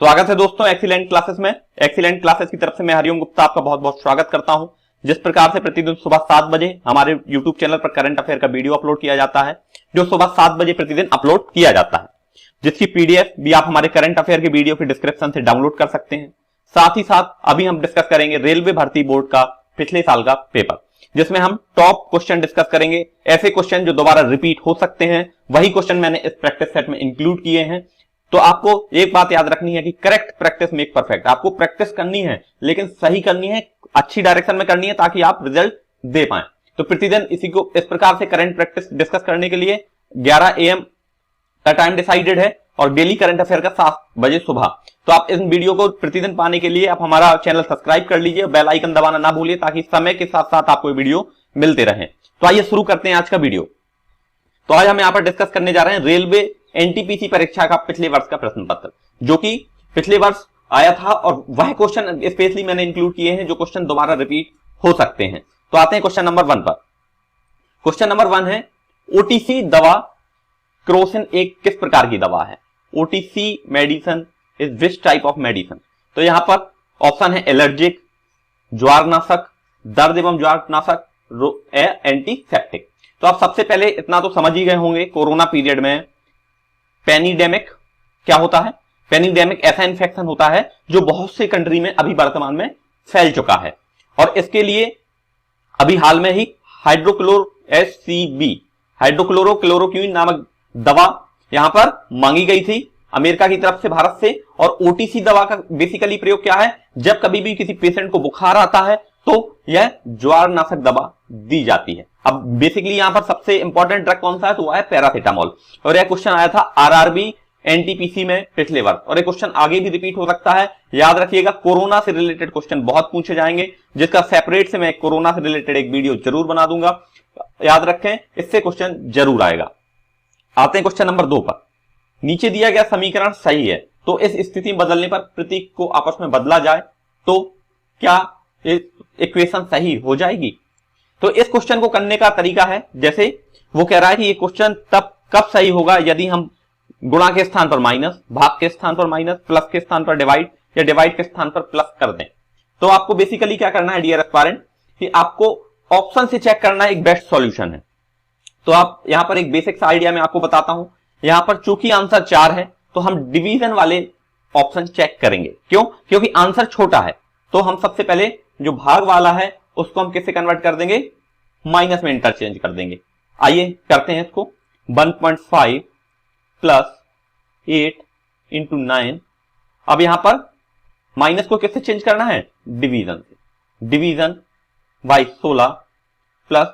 स्वागत है दोस्तों एक्सीलेंट क्लासेस में। एक्सीलेंट क्लासेस की तरफ से मैं हरिओम गुप्ता आपका बहुत बहुत स्वागत करता हूं। जिस प्रकार से प्रतिदिन सुबह 7 बजे हमारे YouTube चैनल पर करंट अफेयर का वीडियो अपलोड किया जाता है, जो सुबह 7 बजे प्रतिदिन अपलोड किया जाता है, जिसकी पीडीएफ भी आप हमारे करंट अफेयर के वीडियो के डिस्क्रिप्शन से डाउनलोड कर सकते हैं। साथ ही साथ अभी हम डिस्कस करेंगे रेलवे भर्ती बोर्ड का पिछले साल का पेपर, जिसमें हम टॉप क्वेश्चन डिस्कस करेंगे। ऐसे क्वेश्चन जो दोबारा रिपीट हो सकते हैं, वही क्वेश्चन मैंने इस प्रैक्टिस सेट में इंक्लूड किए हैं। तो आपको एक बात याद रखनी है कि करेक्ट प्रैक्टिस मेक परफेक्ट। आपको प्रैक्टिस करनी है, लेकिन सही करनी है, अच्छी डायरेक्शन में करनी है, ताकि आप रिजल्ट दे पाए। तो प्रतिदिन इसी को इस प्रकार से करंट प्रैक्टिस डिस्कस करने के लिए 11 AM का टाइम डिसाइडेड है और डेली करंट अफेयर का 7 बजे सुबह। तो आप इस वीडियो को प्रतिदिन पाने के लिए आप हमारा चैनल सब्सक्राइब कर लीजिए, बेल आइकन दबाना ना भूलिए, ताकि समय के साथ साथ आपको वीडियो मिलते रहे। तो आइए शुरू करते हैं आज का वीडियो। तो आज हम यहां पर डिस्कस करने जा रहे हैं रेलवे एनटीपीसी परीक्षा का पिछले वर्ष का प्रश्न पत्र, जो कि पिछले वर्ष आया था, और वह क्वेश्चन स्पेशली मैंने इंक्लूड किए हैं जो क्वेश्चन दोबारा रिपीट हो सकते हैं। तो आते हैं क्वेश्चन नंबर 1 पर। क्वेश्चन नंबर 1 है, ओटीसी दवा क्रोसिन एक किस प्रकार की दवा है? OTC medicine is which type of medicine? तो यहां पर ऑप्शन है एलर्जिक, ज्वारनाशक, दर्द एवं ज्वारनाशक, एंटीसेप्टिक। तो आप सबसे पहले इतना तो समझ ही गए होंगे, कोरोना पीरियड में पेनिडेमिक क्या होता है? पेनिडेमिक ऐसा इन्फेक्शन होता है जो बहुत से कंट्री में अभी वर्तमान में फैल चुका है, और इसके लिए अभी हाल में ही हाइड्रोक्लोरोक्लोरोक्विन नामक दवा यहां पर मांगी गई थी अमेरिका की तरफ से, भारत से। और ओटीसी दवा का बेसिकली प्रयोग क्या है? जब कभी भी किसी पेशेंट को बुखार आता है तो यह ज्वारनाशक दवा दी जाती है। अब बेसिकली यहां पर सबसे इंपॉर्टेंट ड्रग कौन सा है? तो वह है पैरासिटामोल। और यह क्वेश्चन आया था आरआरबी एनटीपीसी में पिछले वर्ष, और यह क्वेश्चन आगे भी रिपीट हो सकता है। याद रखिएगा, कोरोना से रिलेटेड क्वेश्चन बहुत पूछे जाएंगे, जिसका सेपरेट से मैं कोरोना से रिलेटेड एक वीडियो जरूर बना दूंगा। याद रखें, इससे क्वेश्चन जरूर आएगा। आते हैं क्वेश्चन नंबर 2 पर। नीचे दिया गया समीकरण सही है, तो इस स्थिति में बदलने पर प्रतीक को आपस में बदला जाए तो क्या इक्वेशन सही हो जाएगी? तो इस क्वेश्चन को करने का तरीका है, जैसे वो कह रहा है कि ये क्वेश्चन तब कब सही होगा यदि हम गुणा के स्थान पर माइनस, भाग के स्थान पर माइनस, प्लस के स्थान पर डिवाइड, या डिवाइड के स्थान पर प्लस कर दें। तो आपको बेसिकली क्या करना है डियर एस्पायरेंट, कि आपको ऑप्शन से चेक करना एक बेस्ट सॉल्यूशन है। तो आप यहां पर एक बेसिक सा आइडिया मैं आपको बताता हूं। यहां पर चूंकि आंसर 4 है, तो हम डिवीजन वाले ऑप्शन चेक करेंगे। क्यों? क्योंकि आंसर छोटा है। तो हम सबसे पहले जो भाग वाला है उसको हम किससे कन्वर्ट कर देंगे? माइनस में इंटरचेंज कर देंगे। आइए करते हैं इसको। 1.5 प्लस 8 इंटू 9। अब यहां पर माइनस को किससे चेंज करना है? डिवीजन से। डिवीजन बाई 16 प्लस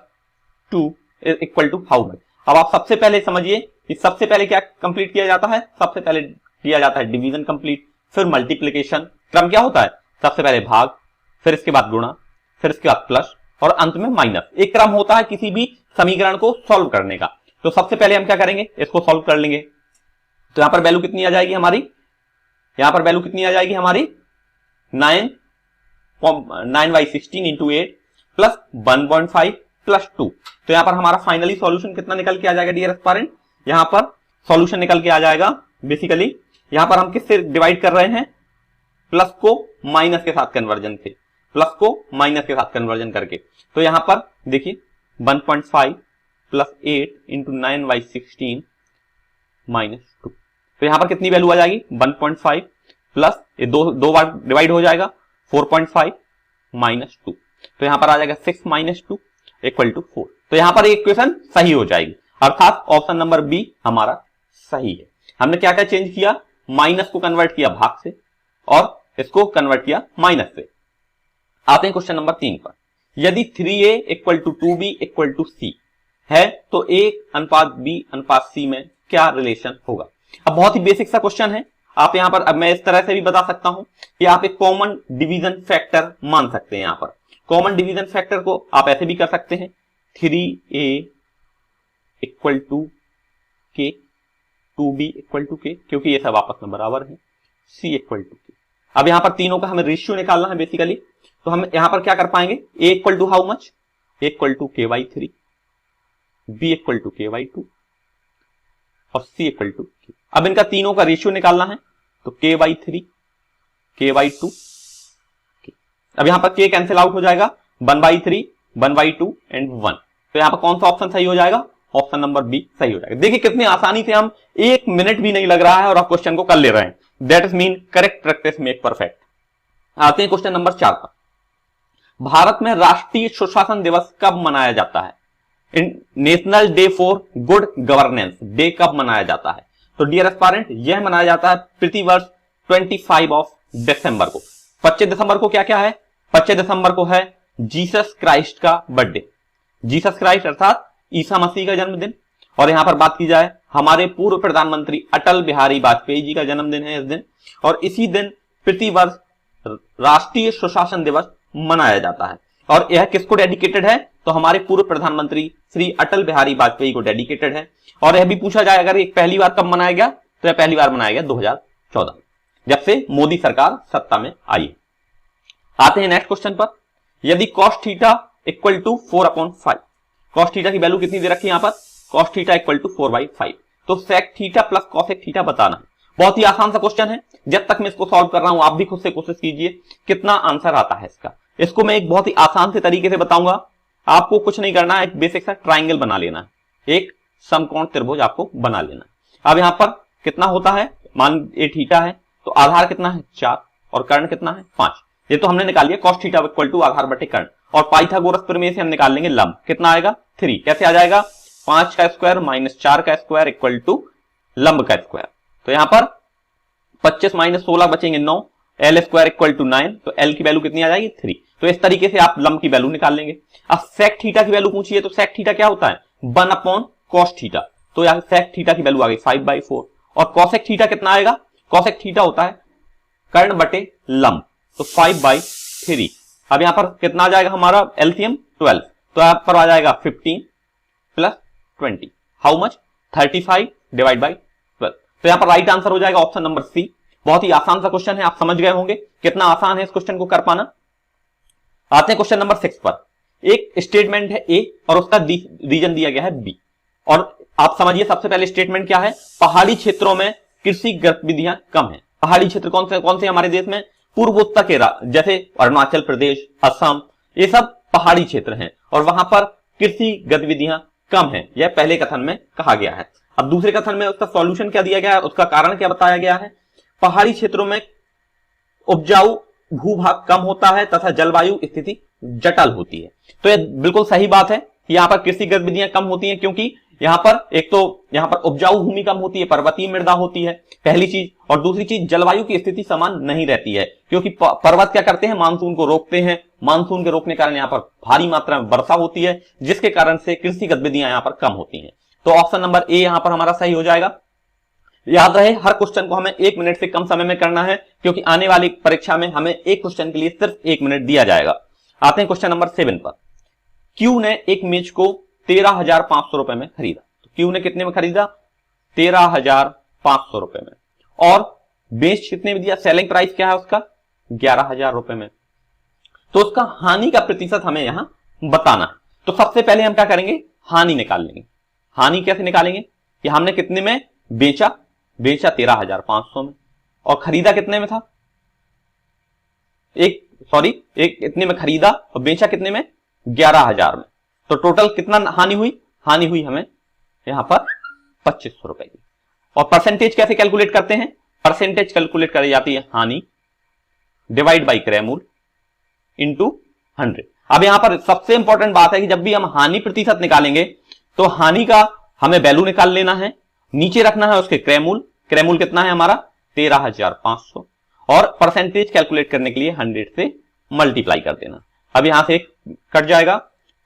2 इक्वल टू हाउ मच? अब आप सबसे पहले समझिए कि सबसे पहले क्या कंप्लीट किया जाता है? सबसे पहले किया जाता है डिवीजन कंप्लीट, फिर मल्टीप्लीकेशन। क्रम क्या होता है? सबसे पहले भाग, फिर इसके बाद गुणा, फिर इसके बाद प्लस, और अंत में माइनस। एक क्रम होता है किसी भी समीकरण को सॉल्व करने का। तो सबसे पहले हम क्या करेंगे? इसको सॉल्व कर लेंगे। तो यहां पर वैल्यू कितनी आ जाएगी हमारी? यहां पर वैल्यू कितनी आ जाएगी हमारी? 9/16 इंटू 8 प्लस 1.5 प्लस 2। तो यहां पर हमारा फाइनली सॉल्यूशन कितना निकल के आ जाएगा डियर एस्पायरेंट? यहां पर सॉल्यूशन निकल के आ जाएगा, बेसिकली यहां पर हम किससे डिवाइड कर रहे हैं? प्लस को माइनस के साथ कन्वर्जन से, प्लस को माइनस के साथ कन्वर्जन करके। तो यहां पर देखिए 1.5 प्लस 8 इंटू 9/16 माइनस 2। तो यहां पर कितनी वैल्यू आ जाएगी? 1.5 प्लस ये दो बार डिवाइड हो जाएगा, 4.5 माइनस 2। तो यहां पर आ जाएगा 6 माइनस 2 इक्वल टू 4। तो यहां पर इक्वेशन सही हो जाएगी, अर्थात ऑप्शन नंबर बी हमारा सही है। हमने क्या क्या चेंज किया? माइनस को कन्वर्ट किया भाग से, और इसको कन्वर्ट किया माइनस से। आते हैं क्वेश्चन नंबर 3 पर। यदि 3a equal to 2b equal to c है, तो a/b/c में क्या रिलेशन होगा? अब बहुत ही बेसिक सा क्वेश्चन है। आप यहां पर, अब मैं इस तरह से भी बता सकता हूं कि आप एक कॉमन डिवीजन फैक्टर मान सकते हैं। यहां पर कॉमन डिवीजन फैक्टर को आप ऐसे भी कर सकते हैं, 3a equal to k, 2b equal to k, क्योंकि ये सब आपस में बराबर है, c इक्वल टू k। अब यहां पर तीनों का हमें रेशियो निकालना है बेसिकली। तो हम यहां पर क्या कर पाएंगे? a equal to how much? a equal to k/3, b equal to k/2 और c इक्वल टू k। अब इनका तीनों का रेशियो निकालना है, तो k/3 k/2। अब यहां पर k कैंसिल आउट हो जाएगा, 1/3, 1/2 एंड 1। तो यहां पर कौन सा ऑप्शन सही हो जाएगा? ऑप्शन नंबर बी सही हो जाएगा। देखिए कितनी आसानी से हम 1 मिनट भी नहीं लग रहा है और आप क्वेश्चन को कर ले रहे हैं। That is mean correct practice make perfect. आते हैं क्वेश्चन नंबर 4 पर। भारत में राष्ट्रीय सुशासन दिवस कब मनाया जाता है? National day for good governance day कब मनाया जाता है? तो डियर एस्पायरेंट, यह मनाया जाता है प्रतिवर्ष 25 दिसंबर को। 25 दिसंबर को क्या क्या है? 25 दिसंबर को है जीसस क्राइस्ट का बर्थडे। जीसस क्राइस्ट अर्थात ईसा मसीह का जन्मदिन। और यहां पर बात की जाए, हमारे पूर्व प्रधानमंत्री अटल बिहारी वाजपेयी जी का जन्मदिन है इस दिन। और इसी दिन प्रतिवर्ष राष्ट्रीय सुशासन दिवस मनाया जाता है। और यह किसको डेडिकेटेड है? तो हमारे पूर्व प्रधानमंत्री श्री अटल बिहारी वाजपेयी को डेडिकेटेड है। और यह भी पूछा जाए अगर एक पहली बार कब मनाया गया, तो यह पहली बार मनाया गया 2014, जब से मोदी सरकार सत्ता में आई है। आते हैं नेक्स्ट क्वेश्चन पर। यदि cos theta equal to 4/5, cos theta की वैल्यू कितनी दे रखी है यहां पर? cos theta equal to 4/5। तो sec theta plus cosec theta बताना है। बहुत ही आसान सा क्वेश्चन है। जब तक मैं इसको सॉल्व कर रहा हूं आप भी खुद से कोशिश कीजिए कितना आंसर आता है इसका। इसको मैं एक बहुत ही आसान से तरीके से बताऊंगा। आपको कुछ नहीं करना है, एक बेसिक सा ट्राइंगल बना लेना है, एक समकोण त्रिभुज आपको बना लेना है। अब यहां पर कितना होता है? मान ये थीटा है तो आधार कितना है? 4 और कर्ण कितना है? 5। ये तो हमने निकाल लिया cos थीटा इक्वल टू आधार बटे कर्ण। और पाइथागोरस प्रमेय से हम निकाल लेंगे लंब। कितना आएगा? 3। कैसे आ जाएगा? 5 का स्क्वायर माइनस 4 का स्क्वायर इक्वल टू लंब का स्क्वायर। तो यहां पर 25 माइनस 16 बचेंगे 9, एल स्क्वायर इक्वल टू 9। तो एल की वैल्यू कितनी आ जाएगी? 3। तो इस तरीके से आप लंब की वैल्यू निकाल लेंगे। अब सेक थीटा की वैल्यू पूछिए तो सेक थीटा क्या होता है? 1/cos theta. तो यहां सेक थीटा की वैल्यू आ गई 5/4। और कॉसेक थीटा कितना आएगा? कॉसेक थीटा होता है कर्ण बटे लंब, तो 5/3। अब यहां पर कितना आ जाएगा हमारा एलसीएम? 12। तो यहां पर आ जाएगा 15 plus 20, how much? 35 divide by 12। तो यहां पर राइट आंसर हो जाएगा ऑप्शन नंबर सी। बहुत ही आसान सा क्वेश्चन है, आप समझ गए होंगे कितना आसान है इस क्वेश्चन को कर पाना। आते हैं क्वेश्चन नंबर 6 पर। एक स्टेटमेंट है ए और उसका रीजन दिया गया है बी। और आप समझिए सबसे पहले स्टेटमेंट क्या है? पहाड़ी क्षेत्रों में कृषि गतिविधियां कम है। पहाड़ी क्षेत्र कौन से हमारे देश में? पूर्वोत्तर के जैसे अरुणाचल प्रदेश, असम, ये सब पहाड़ी क्षेत्र हैं और वहां पर कृषि गतिविधियां कम है। यह पहले कथन में कहा गया है। अब दूसरे कथन में उसका सॉल्यूशन क्या दिया गया है, उसका कारण क्या बताया गया है? पहाड़ी क्षेत्रों में उपजाऊ भूभाग कम होता है तथा जलवायु स्थिति जटिल होती है। तो यह बिल्कुल सही बात है कि यहां पर कृषि गतिविधियां कम होती हैं, क्योंकि यहां पर एक तो यहां पर उपजाऊ भूमि कम होती है, पर्वतीय मृदा होती है, पहली चीज। और दूसरी चीज, जलवायु की स्थिति समान नहीं रहती है, क्योंकि पर्वत क्या करते हैं? मानसून को रोकते हैं। मानसून के रोकने के कारण यहां पर भारी मात्रा में वर्षा होती है, जिसके कारण से कृषि गतिविधियां यहां पर कम होती हैं। तो ऑप्शन नंबर ए यहां पर हमारा सही हो जाएगा। याद रहे हर क्वेश्चन को हमें 1 मिनट से कम समय में करना है, क्योंकि आने वाली परीक्षा में हमें एक क्वेश्चन के लिए सिर्फ 1 मिनट दिया जाएगा। आते हैं क्वेश्चन नंबर 7 पर। क्यू ने एक मेज को 13,500 रुपए में खरीदा। तो क्यू ने कितने में खरीदा? 13,500 रुपए में। और बेच कितने में दिया? सेलिंग प्राइस क्या है उसका? 11,000 रुपए में। तो उसका हानि का प्रतिशत हमें यहां बताना है। तो सबसे पहले हम क्या करेंगे? हानि निकाल लेंगे। हानि कैसे निकालेंगे कि हमने कितने में बेचा? 13,500 में। और खरीदा कितने में था? एक इतने में खरीदा और बेचा कितने में? 11,000 में। तो टोटल कितना हानि हुई? हानि हुई हमें यहां पर 2500 रुपए की। और परसेंटेज कैसे कैलकुलेट करते हैं? परसेंटेज कैलकुलेट करी जाती है हानि डिवाइड बाई क्रय मूल्य इंटू 100। अब यहां पर सबसे इंपॉर्टेंट बात है कि जब भी हम हानि प्रतिशत निकालेंगे तो हानि का हमें वैल्यू निकाल लेना है, नीचे रखना है उसके क्रय मूल्य। क्रय मूल्य कितना है हमारा? 13,500। और परसेंटेज कैलकुलेट करने के लिए 100 से मल्टीप्लाई कर देना। अब यहां से कट जाएगा,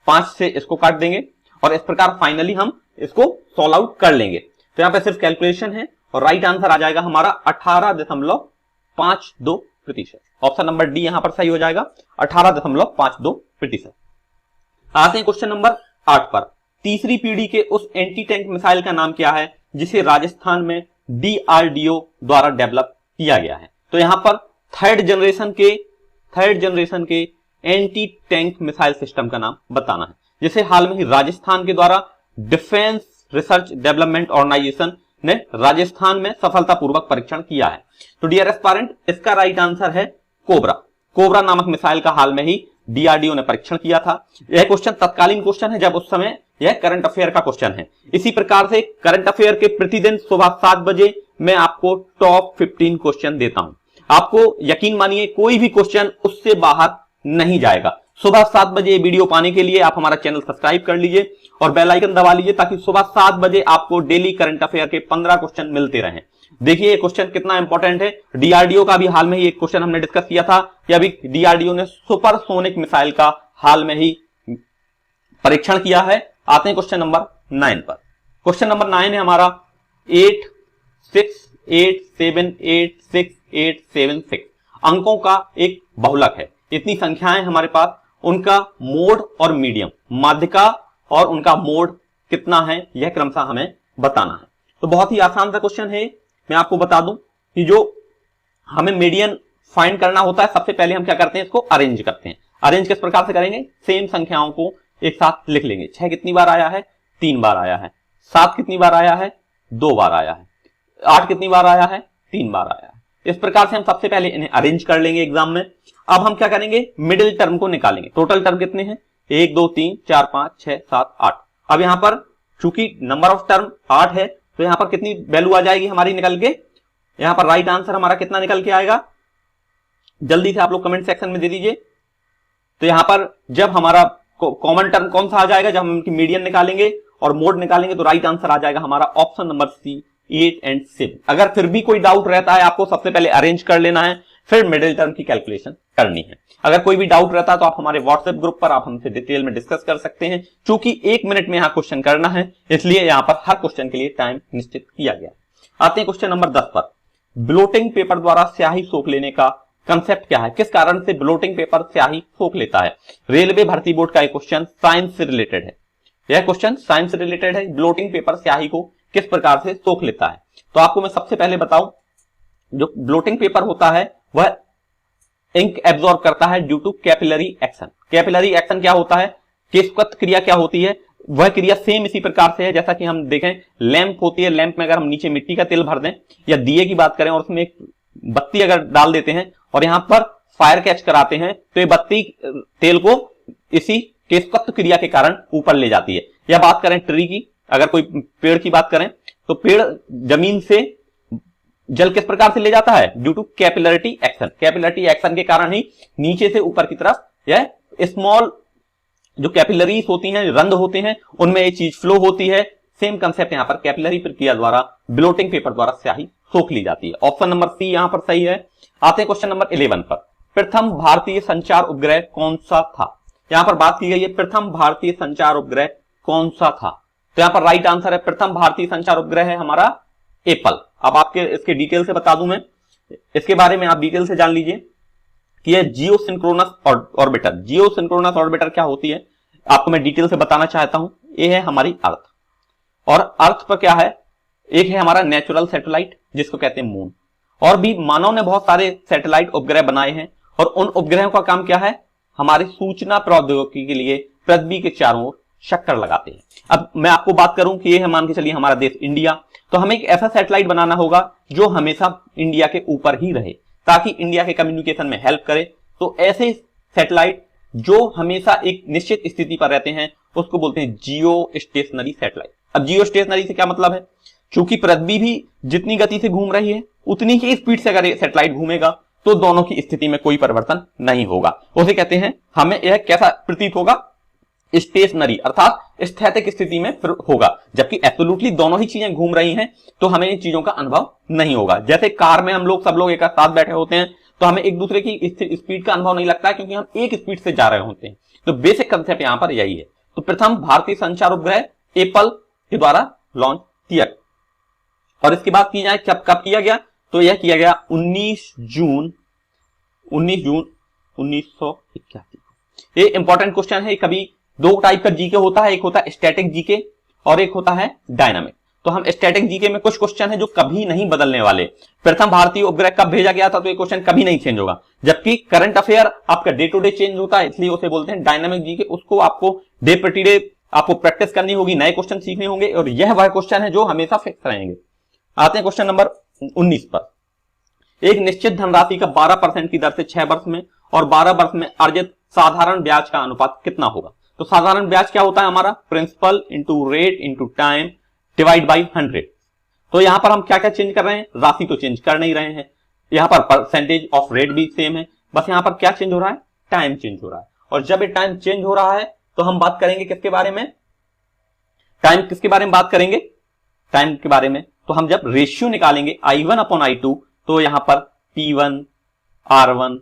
5 से इसको काट देंगे और इस प्रकार फाइनली हम इसको सॉल्व आउट कर लेंगे। तो यहां पे सिर्फ कैलकुलेशन है और राइट आंसर आ जाएगा हमारा 18.52%। ऑप्शन नंबर डी यहां पर सही हो जाएगा, 18.52%। आते हैं क्वेश्चन नंबर 8 पर। तीसरी पीढ़ी के उस एंटी टैंक मिसाइल का नाम क्या है जिसे राजस्थान में डीआरडीओ द्वारा डेवलप किया गया है? तो यहां पर थर्ड जनरेशन के एंटी टैंक मिसाइल सिस्टम का नाम बताना है, जिसे हाल में ही राजस्थान के द्वारा डिफेंस रिसर्च डेवलपमेंट ऑर्गेनाइजेशन ने राजस्थान में सफलतापूर्वक परीक्षण किया है? तो डियर एस्पायरेंट, इसका राइट आंसर है कोबरा। कोबरा नामक मिसाइल का हाल में ही डीआरडीओ ने परीक्षण किया था। यह क्वेश्चन तत्कालीन क्वेश्चन है, जब उस समय यह करंट अफेयर का क्वेश्चन है। इसी प्रकार से करंट अफेयर के प्रतिदिन सुबह 7 बजे मैं आपको टॉप 15 क्वेश्चन देता हूं। आपको यकीन मानिए कोई भी क्वेश्चन उससे बाहर नहीं जाएगा। सुबह 7 बजे वीडियो पाने के लिए आप हमारा चैनल सब्सक्राइब कर लीजिए और बेल आइकन दबा लीजिए, ताकि सुबह 7 बजे आपको डेली करंट अफेयर के 15 क्वेश्चन मिलते रहें। देखिए ये क्वेश्चन कितना इंपॉर्टेंट है। डीआरडीओ का भी हाल में ही एक क्वेश्चन हमने डिस्कस किया था कि अभी डीआरडीओ ने सुपरसोनिक मिसाइल का हाल में ही परीक्षण किया है। आते हैं क्वेश्चन नंबर 9 पर। क्वेश्चन नंबर 9 है हमारा 86878686 अंकों का एक बहुलक है। इतनी संख्याएं हमारे पास, उनका मोड और मीडियम, माध्यिका और उनका मोड कितना है, यह क्रमशः हमें बताना है। तो बहुत ही आसान सा क्वेश्चन है। मैं आपको बता दूं कि जो हमें मीडियन फाइंड करना होता है, सबसे पहले हम क्या करते हैं, इसको अरेंज करते हैं। अरेंज किस प्रकार से करेंगे, सेम संख्याओं को एक साथ लिख लेंगे। 6 कितनी बार आया है, 3 बार आया है। 7 कितनी बार आया है, 2 बार आया है। 8 कितनी बार आया है, 3 बार आया है। इस प्रकार से हम सबसे पहले इन्हें अरेंज कर लेंगे एग्जाम में। अब हम क्या करेंगे, मिडिल टर्म को निकालेंगे। टोटल टर्म कितने हैं, 1 2 3 4 5 6 7 8। अब यहां पर चूंकि नंबर ऑफ टर्म 8 है, तो यहां पर कितनी वैल्यू आ जाएगी हमारी निकल के, यहां पर राइट आंसर हमारा कितना निकल के आएगा, जल्दी से आप लोग कमेंट सेक्शन में दे दीजिए। तो यहां पर जब हमारा कॉमन टर्म कौन सा आ जाएगा, जब हम इनकी मीडियन निकालेंगे और मोड निकालेंगे, तो राइट आंसर आ जाएगा हमारा ऑप्शन नंबर सी, 8 और 7। अगर फिर भी कोई डाउट रहता है, आपको सबसे पहले अरेंज कर लेना है, फिर मिडिल टर्म की कैलकुलेशन करनी है। अगर कोई भी डाउट रहता है तो आप हमारे व्हाट्सएप ग्रुप पर आप हमसे डिटेल में डिस्कस कर सकते हैं। चूंकि 1 मिनट में यहां क्वेश्चन करना है, इसलिए यहां पर हर क्वेश्चन के लिए टाइम निश्चित किया गया। आते हैं क्वेश्चन नंबर 10 पर। ब्लोटिंग पेपर द्वारा स्याही सोख लेने का कंसेप्ट क्या है, किस कारण से ब्लोटिंग पेपर स्याही सोख लेता है? रेलवे भर्ती बोर्ड का एक क्वेश्चन साइंस से रिलेटेड है। यह क्वेश्चन साइंस से रिलेटेड है। ब्लोटिंग पेपर स्याही को किस प्रकार से सोख लेता है? तो आपको मैं सबसे पहले बताऊं, जो ब्लोटिंग पेपर होता है वह इंक एब्जॉर्ब करता है due to capillary action. Capillary action क्या होता है, केशवत्त क्रिया क्या होती है, वह क्रिया सेम इसी प्रकार से है जैसा कि हम देखें लैंप होती है। लैंप में अगर हम नीचे मिट्टी का तेल भर दें या दिए की बात करें और उसमें एक बत्ती अगर डाल देते हैं और यहां पर फायर कैच कराते हैं, तो ये बत्ती तेल को इसी केशवत्त क्रिया के कारण ऊपर ले जाती है। या बात करें ट्री की, अगर कोई पेड़ की बात करें, तो पेड़ जमीन से जल किस प्रकार से ले जाता है, due to capillarity action. Capillarity action के कारण ही नीचे से ऊपर की तरफ यह स्मॉल जो कैपिलरीज होती हैं, रंध्र होते हैं, उनमें ये चीज फ्लो होती है। सेम कंसेप्ट यहां पर कैपिलरी प्रक्रिया द्वारा ब्लोटिंग पेपर द्वारा स्याही सोख ली जाती है। ऑप्शन नंबर सी यहां पर सही है। आते हैं क्वेश्चन नंबर 11 पर। प्रथम भारतीय संचार उपग्रह कौन सा था? यहां पर बात की गई है प्रथम भारतीय संचार उपग्रह कौन सा था, तो यहां पर राइट आंसर है प्रथम भारतीय संचार उपग्रह है हमारा एप्पल। अब आपके इसके डिटेल से बता दूं मैं, इसके बारे में आप डिटेल से जान लीजिए कि यह जियो सिंक्रोनस ऑर्बिटर। जियो सिंक्रोनस ऑर्बिटर क्या होती है आपको मैं डिटेल से बताना चाहता हूं। यह है हमारी अर्थ, और अर्थ पर क्या है, एक है हमारा नेचुरल सैटेलाइट जिसको कहते हैं मून, और भी मानव ने बहुत सारे सैटेलाइट उपग्रह बनाए हैं, और उन उपग्रहों का काम क्या है, हमारे सूचना प्रौद्योगिकी के लिए पृथ्वी के चारों ओर चक्कर लगाते हैं। अब मैं आपको बात करूं कि यह है मान के चलिए हमारा देश इंडिया, तो हमें एक ऐसा सैटेलाइट बनाना होगा जो हमेशा इंडिया के ऊपर ही रहे ताकि इंडिया के कम्युनिकेशन में हेल्प करे। तो ऐसे सैटेलाइट जो हमेशा एक निश्चित स्थिति पर रहते हैं उसको बोलते हैं जियो स्टेशनरी सैटेलाइट। अब जियो स्टेशनरी से क्या मतलब है, चूंकि पृथ्वी भी जितनी गति से घूम रही है उतनी ही स्पीड से अगर सैटेलाइट घूमेगा तो दोनों की स्थिति में कोई परिवर्तन नहीं होगा। उसे कहते हैं, हमें यह कैसा प्रतीत होगा, स्टेशनरी, अर्थात स्थैतिक स्थिति में होगा। जबकि एब्सोल्युटली दोनों ही चीजें घूम रही हैं तो हमें इन चीजों का अनुभव नहीं होगा। जैसे कार में हम लोग सब लोग एक साथ बैठे होते हैं तो हमें एक दूसरे की स्पीड का अनुभव नहीं लगता है क्योंकि हम एक स्पीड से जा रहे होते हैं। तो बेसिक कंसेप्ट यहां पर यही है। तो प्रथम भारतीय संचार उपग्रह एप्पल के द्वारा लॉन्च किया, और इसकी बात की जाए कब किया गया, तो यह किया गया 19 जून 1981। ये इंपॉर्टेंट क्वेश्चन है। कभी दो टाइप का जीके होता है, एक होता है स्टैटिक जीके और एक होता है डायनामिक। तो हम स्टैटिक जीके में कुछ क्वेश्चन है जो कभी नहीं बदलने वाले। प्रथम भारतीय उपग्रह कब भेजा गया था, तो ये क्वेश्चन कभी नहीं चेंज होगा। जबकि करंट अफेयर आपका डे टू डे चेंज होता है, इसलिए उसे बोलते हैं डायनामिक जीके। उसको आपको डे प्रति डे आपको प्रैक्टिस करनी होगी, नए क्वेश्चन सीखने होंगे, और यह वह क्वेश्चन है जो हमेशा फिक्स रहेंगे। आते हैं क्वेश्चन नंबर 19 पर। एक निश्चित धनराशि का 12% की दर से 6 वर्ष में और 12 वर्ष में अर्जित साधारण ब्याज का अनुपात कितना होगा? तो साधारण ब्याज क्या होता है हमारा? Principal into rate into time divide by 100। तो यहां पर हम क्या क्या चेंज कर रहे हैं? राशि तो चेंज कर नहीं रहे हैं, यहां पर परसेंटेज ऑफ रेट भी सेम है, बस यहां पर क्या चेंज हो रहा है? टाइम चेंज हो रहा है। और जब ये टाइम चेंज हो रहा है तो हम बात करेंगे किसके बारे में? टाइम किसके बारे में बात करेंगे? टाइम के बारे में। तो हम जब रेशियो निकालेंगे I1 अपॉन I2 तो यहां पर P1 R1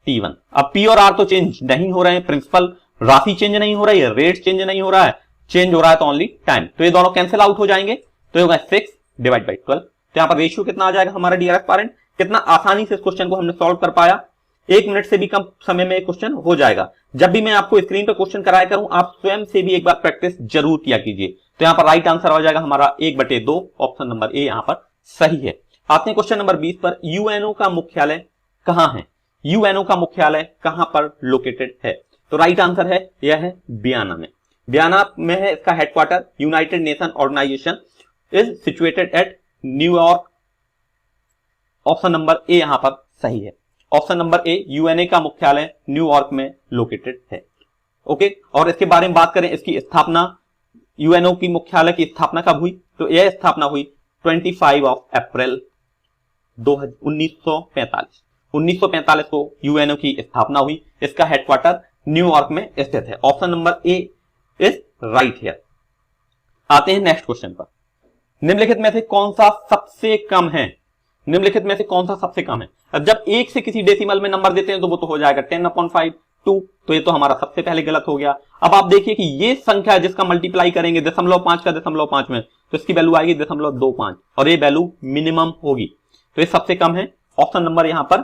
T1। अब P और R तो चेंज नहीं हो रहे हैं, प्रिंसिपल राशि चेंज नहीं हो रही है, रेट चेंज नहीं हो रहा है, चेंज हो रहा है तो ओनली टाइम। तो ये दोनों कैंसिल आउट हो जाएंगे, तो होगा 6 डिवाइड बाई 12। तो यहां पर रेशियो कितना आ जाएगा हमारा डियर एस्पायरेंट? कितना आसानी से इस क्वेश्चन को हमने सॉल्व कर पाया। 1 मिनट से भी कम समय में क्वेश्चन हो जाएगा। जब भी मैं आपको स्क्रीन पर क्वेश्चन कराया करूं, आप स्वयं से भी एक बार प्रैक्टिस जरूर किया कीजिए। तो यहां पर राइट आंसर हो जाएगा हमारा 1/2, ऑप्शन नंबर ए यहां पर सही है। आते हैं क्वेश्चन नंबर 20 पर। यूएनओ का मुख्यालय कहां है? यूएनओ का मुख्यालय कहां पर लोकेटेड है? तो राइट आंसर है यह है वियना में। वियना में है इसका headquarter. United Nation Organization is situated at New York. Option number A यहां पर सही है। ऑप्शन नंबर ए, यूएनए का मुख्यालय न्यूयॉर्क में लोकेटेड है। ओके, और इसके बारे में बात करें, इसकी स्थापना, यूएनओ की मुख्यालय की स्थापना कब हुई? तो यह स्थापना हुई 25 अप्रैल 1945। 1945 को यूएनओ की स्थापना हुई। इसका हेडक्वार्टर न्यूयॉर्क में स्थित है। Option number A is right here. आते हैं नेक्स्ट क्वेश्चन पर। निम्नलिखित में से कौन सा सबसे कम है? निम्नलिखित में से कौन सा सबसे कम है? अब जब एक से किसी डेसिमल में नंबर देते हैं तो वो तो हो जाएगा 10/5 2, तो ये तो हमारा सबसे पहले गलत हो गया। अब आप देखिए कि ये संख्या जिसका मल्टीप्लाई करेंगे 0.5 का 0.5 में, तो इसकी वैल्यू आएगी 0.25 और ये वैल्यू मिनिमम होगी, तो ये सबसे कम है। ऑप्शन नंबर यहां पर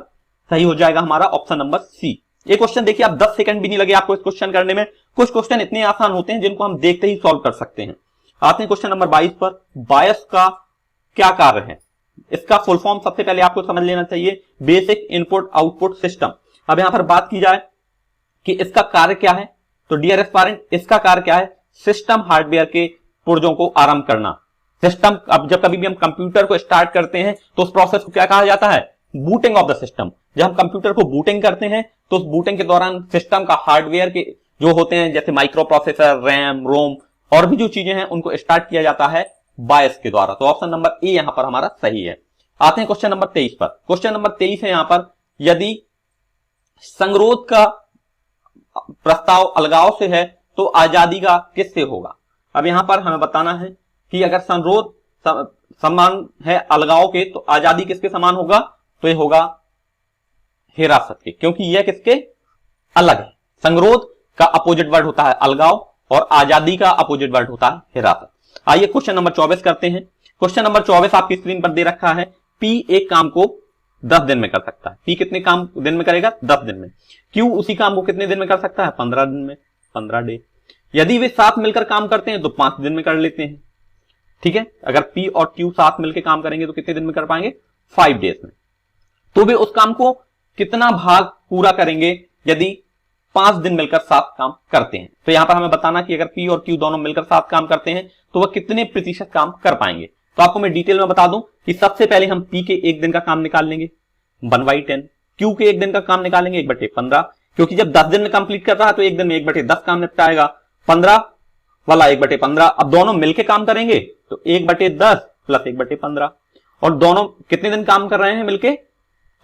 सही हो जाएगा हमारा, ऑप्शन नंबर सी। ये क्वेश्चन देखिए, आप 10 सेकंड भी नहीं लगे आपको इस क्वेश्चन करने में। कुछ क्वेश्चन इतने आसान होते हैं जिनको हम देखते ही सॉल्व कर सकते हैं। आते हैं क्वेश्चन नंबर 22 पर। बायस का क्या कार्य है? इसका फुल फॉर्म सबसे पहले आपको समझ लेना चाहिए, बेसिक इनपुट आउटपुट सिस्टम। अब यहां पर बात की जाए कि इसका कार्य क्या है, तो डियर एस्पायरेंट इसका कार्य क्या है? सिस्टम हार्डवेयर के पुर्जों को आरंभ करना। सिस्टम, अब जब कभी भी हम कंप्यूटर को स्टार्ट करते हैं तो उस प्रोसेस को क्या कहा जाता है? Booting of the system. जब हम कंप्यूटर को बूटिंग करते हैं तो उस बूटिंग के दौरान सिस्टम का हार्डवेयर के जो होते हैं जैसे माइक्रो प्रोसेसर, रैम, रोम और भी जो चीजें हैं उनको स्टार्ट किया जाता है बायस के द्वारा। तो ऑप्शन नंबर ए यहां पर हमारा सही है। आते हैं क्वेश्चन नंबर 23 पर। क्वेश्चन नंबर 23 है यहां पर, यदि संगरोध का प्रस्ताव अलगाव से है तो आजादी का किससे होगा? अब यहां पर हमें बताना है कि अगर संगरोध समान है अलगाव के तो आजादी किसके समान होगा? तो ये होगा हिरासत के, क्योंकि यह किसके अलग है। संगरोध का अपोजिट वर्ड होता है अलगाव और आजादी का अपोजिट वर्ड होता है हिरासत। आइए क्वेश्चन नंबर 24 करते हैं। क्वेश्चन नंबर 24 आपकी स्क्रीन पर दे रखा है। पी एक काम को 10 दिन में कर सकता है। पी कितने काम दिन में करेगा? 10 दिन में। क्यू उसी काम को कितने दिन में कर सकता है? 15 दिन में, 15 डे। यदि वे साथ मिलकर काम करते हैं तो 5 दिन में कर लेते हैं। ठीक है, अगर पी और क्यू साथ मिलकर काम करेंगे तो कितने दिन में कर पाएंगे? 5 डेज में। तो वे उस काम को कितना भाग पूरा करेंगे यदि 5 दिन मिलकर साथ काम करते हैं? तो यहां पर हमें बताना कि अगर पी और क्यू दोनों मिलकर साथ काम करते हैं तो वह कितने प्रतिशत काम कर पाएंगे। तो आपको मैं डिटेल में बता दूं कि सबसे पहले हम पी के 1 दिन का काम निकाल लेंगे 1/10, क्यू के 1 दिन का काम निकालेंगे 1/15, क्योंकि जब 10 दिन में कंप्लीट कर रहा है तो 1 दिन में 1/10 काम निपटाएगा। 15 वाला 1/15, अब दोनों मिलकर काम करेंगे तो 1/10 प्लस 1/15, और दोनों कितने दिन काम कर रहे हैं मिलके?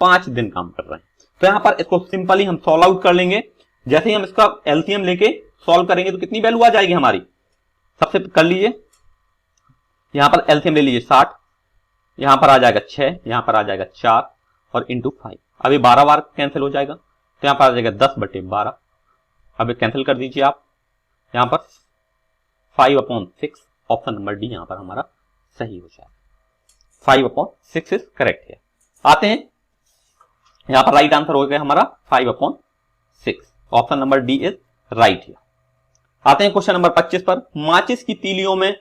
5 दिन काम कर रहे हैं। तो यहां पर इसको सिंपली हम सॉल्व आउट कर लेंगे। जैसे ही हम इसका एलसीएम लेके सॉल्व करेंगे तो कितनी वैल्यू आ जाएगी हमारी? सबसे कर लीजिए, यहां पर एलसीएम ले लीजिए 60, यहां पर आ जाएगा 6, यहां पर आ जाएगा 4 और इंटू 5। अभी 12 बार कैंसिल हो जाएगा तो यहां पर आ जाएगा 10/12। अब कैंसिल कर दीजिए आप, यहां पर 5/6, ऑप्शन नंबर डी यहां पर हमारा सही हो जाएगा। 5/6 इज करेक्ट है। आते हैं यहां पर राइट आंसर हो गया हमारा 5/6, option number D is right है। आते हैं क्वेश्चन नंबर 25 पर। माचिस की तीलियों में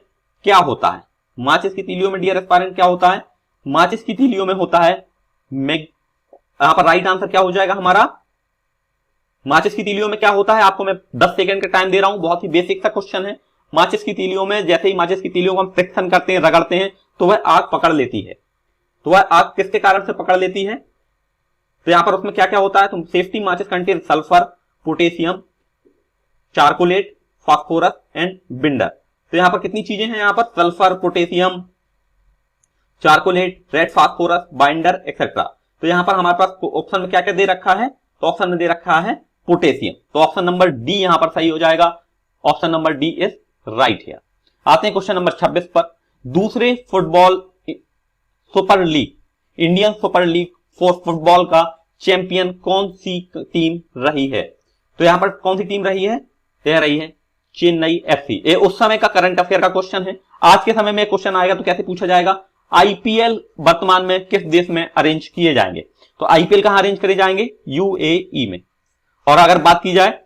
क्या होता है? माचिस की तीलियों में डियर एस्पायरेंट क्या होता है? माचिस की तीलियों में होता है यहां पर राइट आंसर क्या हो जाएगा हमारा? माचिस की तीलियों में क्या होता है? आपको मैं 10 सेकंड का टाइम दे रहा हूं, बहुत ही बेसिक सा क्वेश्चन है माचिस की तीलियों में जैसे ही माचिस की तीलियों को हम फ्रिक्शन करते हैं, रगड़ते हैं, तो वह आग पकड़ लेती है। तो वह आग किसके कारण से पकड़ लेती है? तो यहां पर उसमें क्या क्या होता है? तो सेफ्टी माचिस contain sulphur, potassium, chlorate, phosphorus and binder. तो यहां पर कितनी चीजें हैं? यहां पर sulphur, potassium, chlorate, red phosphorus, binder etcetera. तो यहां पर हमारे पास ऑप्शन में क्या क्या दे रखा है? तो ऑप्शन में दे रखा है पोटेशियम। तो ऑप्शन नंबर डी यहां पर सही हो जाएगा। Option number D is right here. आते हैं क्वेश्चन नंबर 26 पर। दूसरे football super league, Indian super league for football का चैंपियन कौन सी टीम रही है? तो यहां पर कौन सी टीम रही है? यह रही है चेन्नई एफसी। ये उस समय का करंट अफेयर का क्वेश्चन है। आज के समय में क्वेश्चन आएगा तो कैसे पूछा जाएगा? आईपीएल वर्तमान में किस देश में अरेंज किए जाएंगे? तो आईपीएल कहां अरेंज करे जाएंगे? यूएई में। और अगर बात की जाए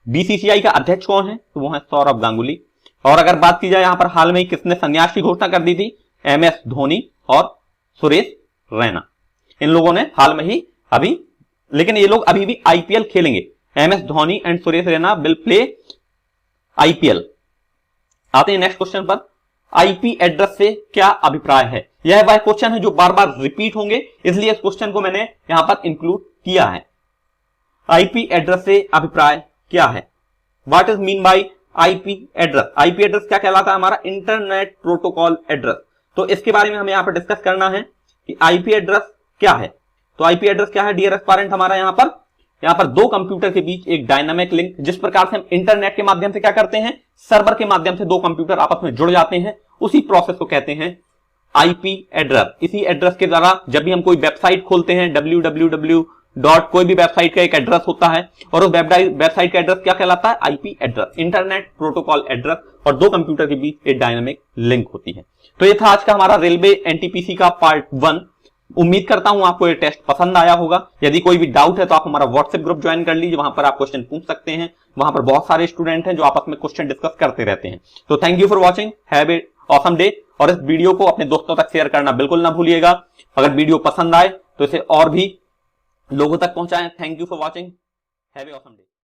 बीसीसीआई का अध्यक्ष कौन है? तो वो है सौरभ गांगुली। और अगर बात की जाए यहां पर हाल में ही किसने संन्यास की घोषणा कर दी थी? एमएस धोनी और सुरेश रैना। इन लोगों ने हाल में ही अभी, लेकिन ये लोग अभी भी आईपीएल खेलेंगे। MS Dhoni and Suresh Raina will play IPL. आते हैं नेक्स्ट क्वेश्चन पर। आईपी एड्रेस से क्या अभिप्राय है? यह वह क्वेश्चन है जो बार बार रिपीट होंगे, इसलिए इस क्वेश्चन को मैंने यहां पर इंक्लूड किया है। आईपी एड्रेस से अभिप्राय क्या है? What is mean by IP address? IP address क्या कहलाता है? हमारा इंटरनेट प्रोटोकॉल एड्रेस। तो इसके बारे में हमें यहां पर डिस्कस करना है कि आईपी एड्रेस क्या है। तो आईपी एड्रेस क्या है डियर एस्पायरेंट? हमारा यहां पर दो कंप्यूटर के बीच एक डायनामिक लिंक, जिस प्रकार से हम इंटरनेट के माध्यम से क्या करते हैं? सर्वर के माध्यम से दो कंप्यूटर आपस में जुड़ जाते हैं, उसी प्रोसेस को कहते हैं आईपी एड्रेस। इसी एड्रेस के द्वारा जब भी हम कोई वेबसाइट खोलते हैं, www कोई भी वेबसाइट का एक एड्रेस होता है, और उस वेबसाइट का एड्रेस क्या कहलाता है? IP address, internet protocol address. और दो कंप्यूटर के बीच एक डायनामिक लिंक होती है। तो ये था आज का हमारा रेलवे एनटीपीसी का पार्ट 1। उम्मीद करता हूं आपको ये टेस्ट पसंद आया होगा। यदि कोई भी डाउट है तो आप हमारा व्हाट्सएप ग्रुप ज्वाइन कर लीजिए, वहां पर आप क्वेश्चन पूछ सकते हैं। वहां पर बहुत सारे स्टूडेंट हैं जो आपस में क्वेश्चन डिस्कस करते रहते हैं। तो thank you for watching, have a awesome day. और इस वीडियो को अपने दोस्तों तक शेयर करना बिल्कुल ना भूलिएगा। अगर वीडियो पसंद आए तो इसे और भी लोगों तक पहुंचाएं। Thank you for watching, have a awesome day.